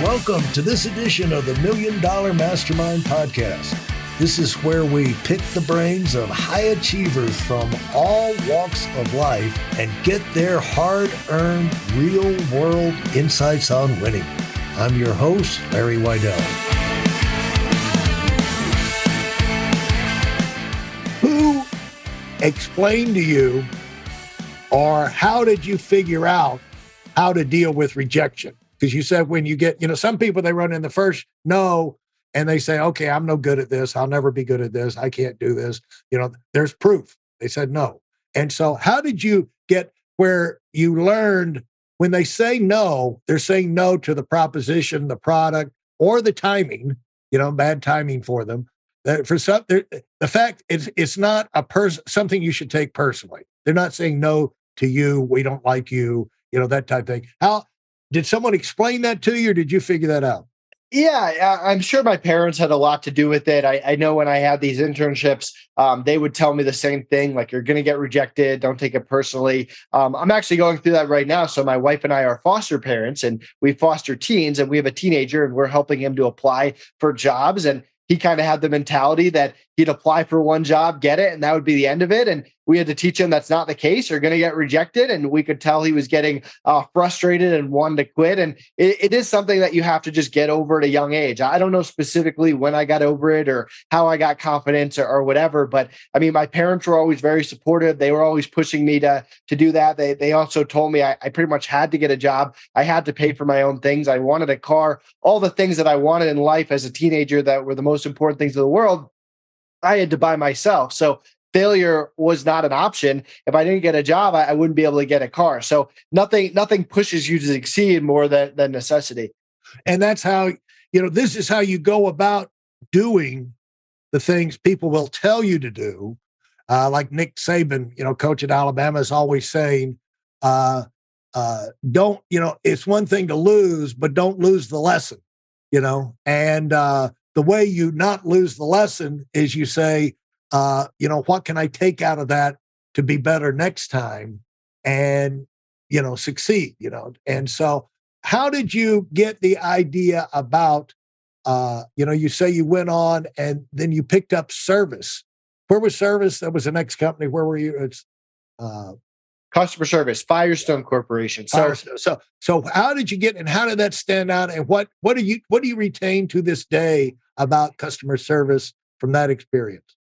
Welcome to this edition of the Million Dollar Mastermind podcast. This is where we pick the brains of high achievers from all walks of life and get their hard-earned, real-world insights on winning. I'm your host, Larry Weidel. Who explained to you, or how did you figure out how to deal with rejection? Because you said when you get, some people, they run in the first no, and they say, okay, I'm no good at this. I'll never be good at this. I can't do this. There's proof. They said no. And so how did you get where you learned when they say no, they're saying no to the proposition, the product, or the timing, bad timing for them. For some, the fact it's not something you should take personally. They're not saying no to you. We don't like you, that type of thing. How did someone explain that to you, or did you figure that out? Yeah, I'm sure my parents had a lot to do with it. I know when I had these internships, they would tell me the same thing, like, you're going to get rejected. Don't take it personally. I'm actually going through that right now. So my wife and I are foster parents, and we foster teens, and we have a teenager, and we're helping him to apply for jobs. And he kind of had the mentality that he'd apply for one job, get it, and that would be the end of it. And we had to teach him that's not the case. You're going to get rejected. And we could tell he was getting frustrated and wanted to quit. And it is something that you have to just get over at a young age. I don't know specifically when I got over it or how I got confidence or whatever. But I mean, my parents were always very supportive. They were always pushing me to do that. They also told me I pretty much had to get a job. I had to pay for my own things. I wanted a car, all the things that I wanted in life as a teenager that were the most important things in the world, I had to buy myself. So failure was not an option. If I didn't get a job, I wouldn't be able to get a car. So nothing pushes you to succeed more than necessity. And that's how, this is how you go about doing the things people will tell you to do. Like Nick Saban, coach at Alabama, is always saying, don't, it's one thing to lose, but don't lose the lesson, and the way you not lose the lesson is you say, what can I take out of that to be better next time and, succeed, And so how did you get the idea about, you say you went on and then you picked up service. Where was service? That was the next company. Where were you? It's customer service, Firestone Corporation. So how did you get, and how did that stand out? And what do you retain to this day about customer service from that experience?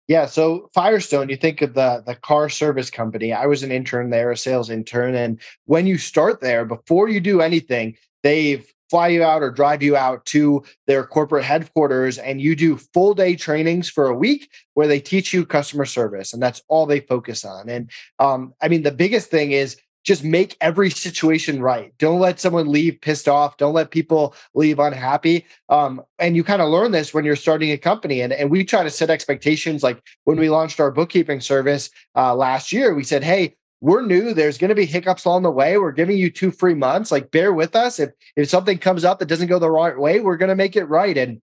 Yeah. So Firestone, you think of the car service company. I was an intern there, a sales intern. And when you start there, before you do anything, they fly you out or drive you out to their corporate headquarters, and you do full day trainings for a week where they teach you customer service. And that's all they focus on. And the biggest thing is just make every situation right. Don't let someone leave pissed off. Don't let people leave unhappy. And you kind of learn this when you're starting a company. And we try to set expectations. Like when we launched our bookkeeping service last year, we said, hey, we're new. There's going to be hiccups along the way. We're giving you 2 free months. Like, bear with us. If something comes up that doesn't go the right way, we're going to make it right. And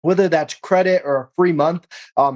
whether that's credit or a free month,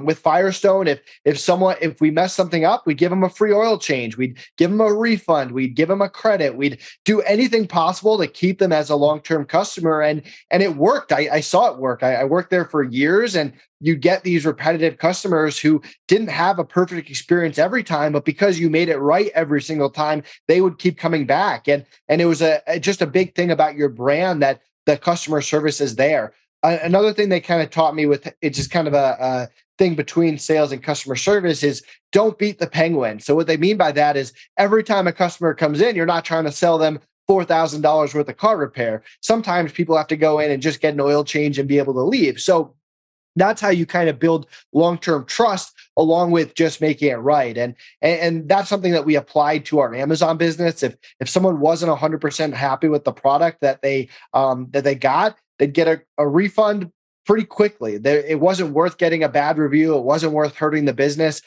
with Firestone, if we mess something up, we give them a free oil change. We'd give them a refund. We'd give them a credit. We'd do anything possible to keep them as a long-term customer. And it worked. I saw it work. I worked there for years, and you get these repetitive customers who didn't have a perfect experience every time, but because you made it right every single time, they would keep coming back. And it was just a big thing about your brand that the customer service is there. Another thing they kind of taught me with, it's just kind of a thing between sales and customer service, is don't beat the penguin. So what they mean by that is every time a customer comes in, you're not trying to sell them $4,000 worth of car repair. Sometimes people have to go in and just get an oil change and be able to leave. So that's how you kind of build long-term trust, along with just making it right. And that's something that we applied to our Amazon business. If someone wasn't 100% happy with the product that they got, they'd get a refund pretty quickly. It wasn't worth getting a bad review. It wasn't worth hurting the business.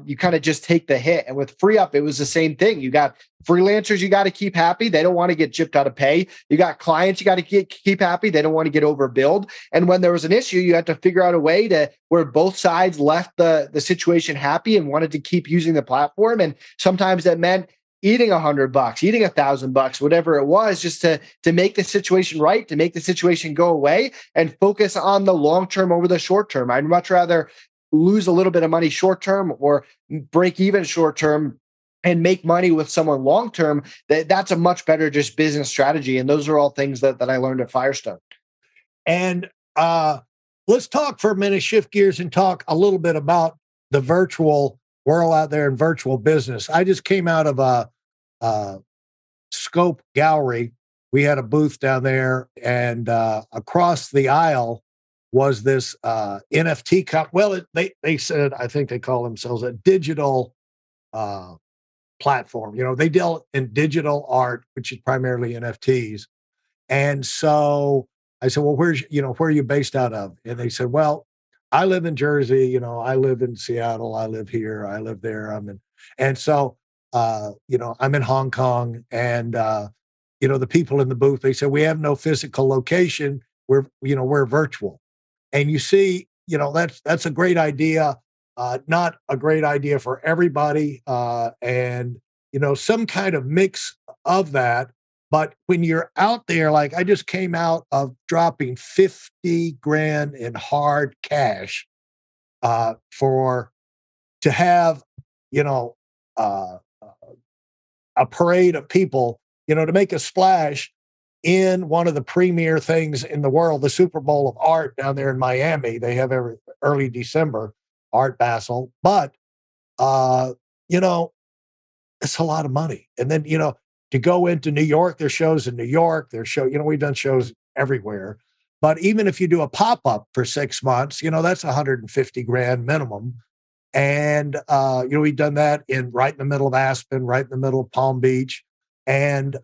You kind of just take the hit. And with FreeUp, it was the same thing. You got freelancers you got to keep happy. They don't want to get gypped out of pay. You got clients you got to keep happy. They don't want to get overbilled. And when there was an issue, you had to figure out a way to where both sides left the situation happy and wanted to keep using the platform. And sometimes that meant eating $100, eating $1,000, whatever it was, just to make the situation right, to make the situation go away, and focus on the long term over the short term. I'd much rather lose a little bit of money short term or break even short term and make money with someone long term. That's a much better just business strategy. And those are all things that I learned at Firestone. And let's talk for a minute, shift gears and talk a little bit about the virtual world out there in virtual business. I just came out of a Scope Gallery. We had a booth down there, and across the aisle was this NFT well, they said, I think they call themselves a digital platform. They deal in digital art, which is primarily NFTs. And so I said, well, where are you based out of? And they said, well, I live in Jersey, I live in Seattle, I live here, I live there. And so, I'm in Hong Kong, and, the people in the booth, they said, we have no physical location. We're virtual. And you see, that's a great idea. Not a great idea for everybody. And, some kind of mix of that. But when you're out there, like I just came out of dropping 50 grand in hard cash to have, uh, a parade of people, to make a splash in one of the premier things in the world, the Super Bowl of art down there in Miami. They have every early December, Art Basel. But, it's a lot of money. And then, to go into New York, there's shows in New York, we've done shows everywhere. But even if you do a pop-up for 6 months, that's 150 grand minimum. And, we've done that right in the middle of Aspen, right in the middle of Palm Beach. And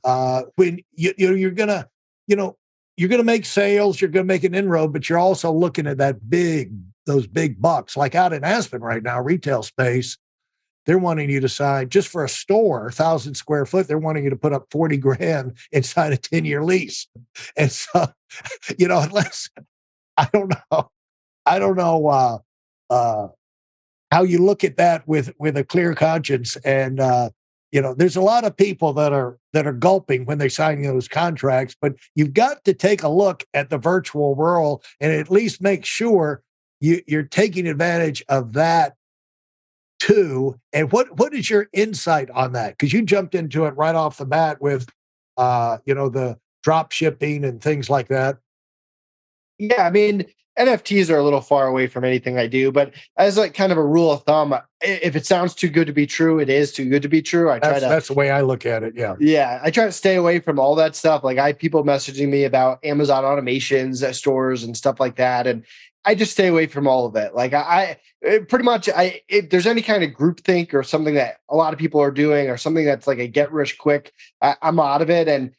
when you're gonna, you're gonna make sales, you're gonna make an inroad, but you're also looking at those big bucks. Like out in Aspen right now, retail space, they're wanting you to sign just for a store, 1,000 square foot. They're wanting you to put up 40 grand and sign a 10-year lease. And so, unless I don't know how you look at that with a clear conscience. And there's a lot of people that are gulping when they sign those contracts. But you've got to take a look at the virtual world and at least make sure you're taking advantage of that too. And what is your insight on that? Because you jumped into it right off the bat with the drop shipping and things like that. Yeah, I mean, NFTs are a little far away from anything I do, but as like kind of a rule of thumb, if it sounds too good to be true, it is too good to be true. That's the way I look at it. Yeah. Yeah, I try to stay away from all that stuff. Like I have people messaging me about Amazon automations at stores and stuff like that, and I just stay away from all of it. Like pretty much, if there's any kind of groupthink or something that a lot of people are doing, or something that's like a get rich quick, I'm out of it. And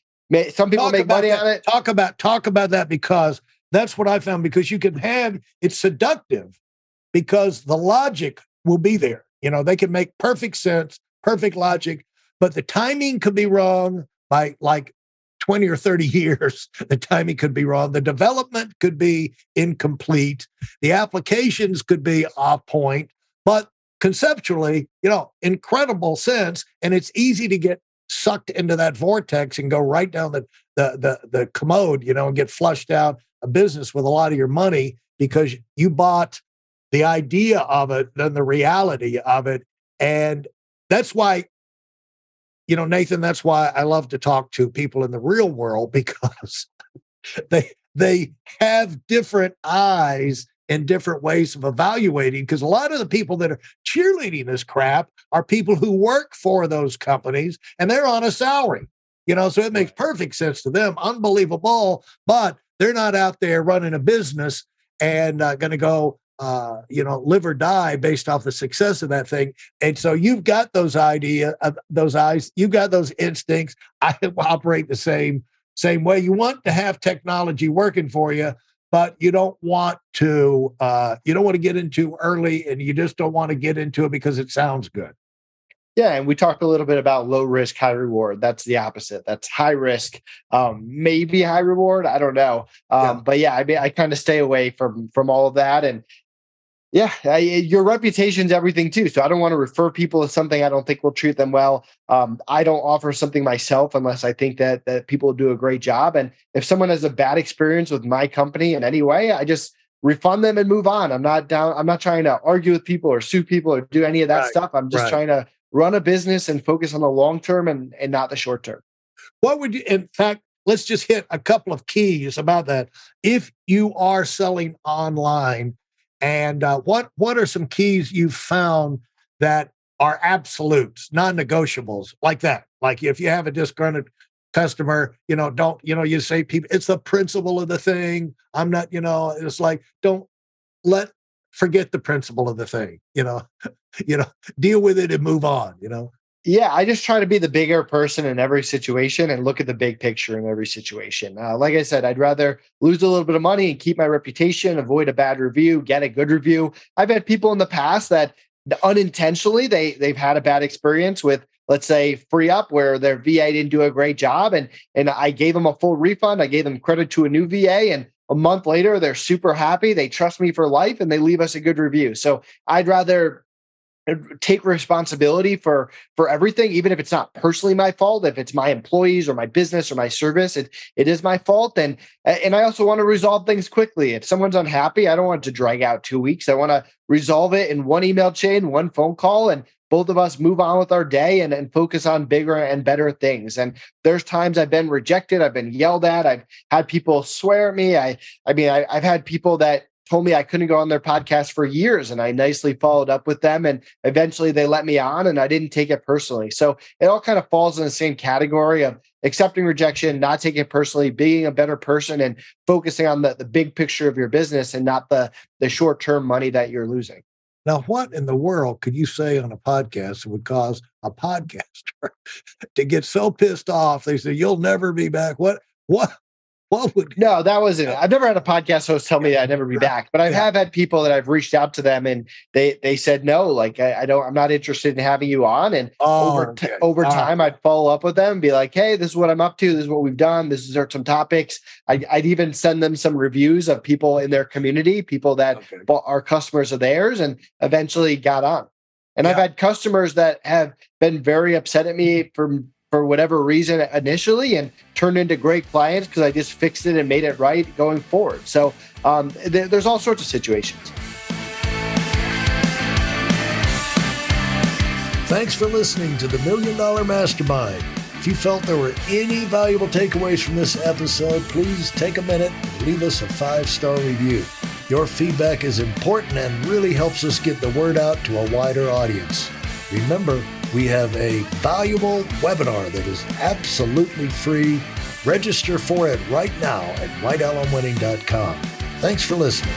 some people make money on it. Talk about that, because that's what I found. Because it's seductive, because the logic will be there. They can make perfect sense, perfect logic, but the timing could be wrong by like 20 or 30 years. The timing could be wrong. The development could be incomplete. The applications could be off point, but conceptually, incredible sense. And it's easy to get sucked into that vortex and go right down the commode, and get flushed out of business with a lot of your money because you bought the idea of it than the reality of it. And that's why, Nathan, that's why I love to talk to people in the real world, because they have different eyes and different ways of evaluating. Because a lot of the people that are cheerleading this crap are people who work for those companies, and they're on a salary, so it makes perfect sense to them. Unbelievable. But they're not out there running a business and going to go, live or die based off the success of that thing. And so you've got those those eyes, you've got those instincts. I operate the same way. You want to have technology working for you, but you don't want to get into early, and you just don't want to get into it because it sounds good. Yeah, and we talked a little bit about low risk, high reward. That's the opposite. That's high risk, maybe high reward. I don't know. But yeah, I kind of stay away from all of that. And Yeah, your reputation's everything too. So I don't want to refer people to something I don't think will treat them well. I don't offer something myself unless I think that people will do a great job. And if someone has a bad experience with my company in any way, I just refund them and move on. I'm not down. I'm not trying to argue with people or sue people or do any of that Right. stuff. I'm just Right. trying to run a business and focus on the long term and not the short term. What would you, in fact, let's just hit a couple of keys about that. If you are selling online, and what are some keys you've found that are absolutes, non-negotiables, like that? Like if you have a disgruntled customer, don't, you say people, it's the principle of the thing. I'm not, it's like, don't let forget the principle of the thing, you know, deal with it and move on. Yeah, I just try to be the bigger person in every situation and look at the big picture in every situation. Like I said, I'd rather lose a little bit of money and keep my reputation, avoid a bad review, get a good review. I've had people in the past that unintentionally they've had a bad experience with, let's say, free up where their VA didn't do a great job, and I gave them a full refund. I gave them credit to a new VA, and a month later they're super happy. They trust me for life, and they leave us a good review. So I'd rather take responsibility for everything, even if it's not personally my fault. If it's my employees or my business or my service, it is my fault. And I also want to resolve things quickly. If someone's unhappy, I don't want it to drag out 2 weeks. I want to resolve it in one email chain, one phone call, and both of us move on with our day and focus on bigger and better things. And there's times I've been rejected, I've been yelled at, I've had people swear at me. I've had people that told me I couldn't go on their podcast for years, and I nicely followed up with them, and eventually they let me on, and I didn't take it personally. So it all kind of falls in the same category of accepting rejection, not taking it personally, being a better person, and focusing on the big picture of your business and not the short-term money that you're losing. Now, what in the world could you say on a podcast that would cause a podcaster to get so pissed off? They say, you'll never be back. What would, No, that wasn't it. I've never had a podcast host tell me that I'd never be back, but I yeah. have had people that I've reached out to them and they said no, like I don't, I'm not interested in having you on. And Okay. over time, I'd follow up with them and be like, hey, this is what I'm up to. This is what we've done. This are some topics. I'd even send them some reviews of people in their community, people that are customers of theirs, and eventually got on. And I've had customers that have been very upset at me for whatever reason initially, and turned into great clients because I just fixed it and made it right going forward. So there's all sorts of situations. Thanks for listening to the Million Dollar Mastermind. If you felt there were any valuable takeaways from this episode, please take a minute and leave us a 5-star review. Your feedback is important and really helps us get the word out to a wider audience. Remember, we have a valuable webinar that is absolutely free. Register for it right now at weidelonwinning.com. Thanks for listening.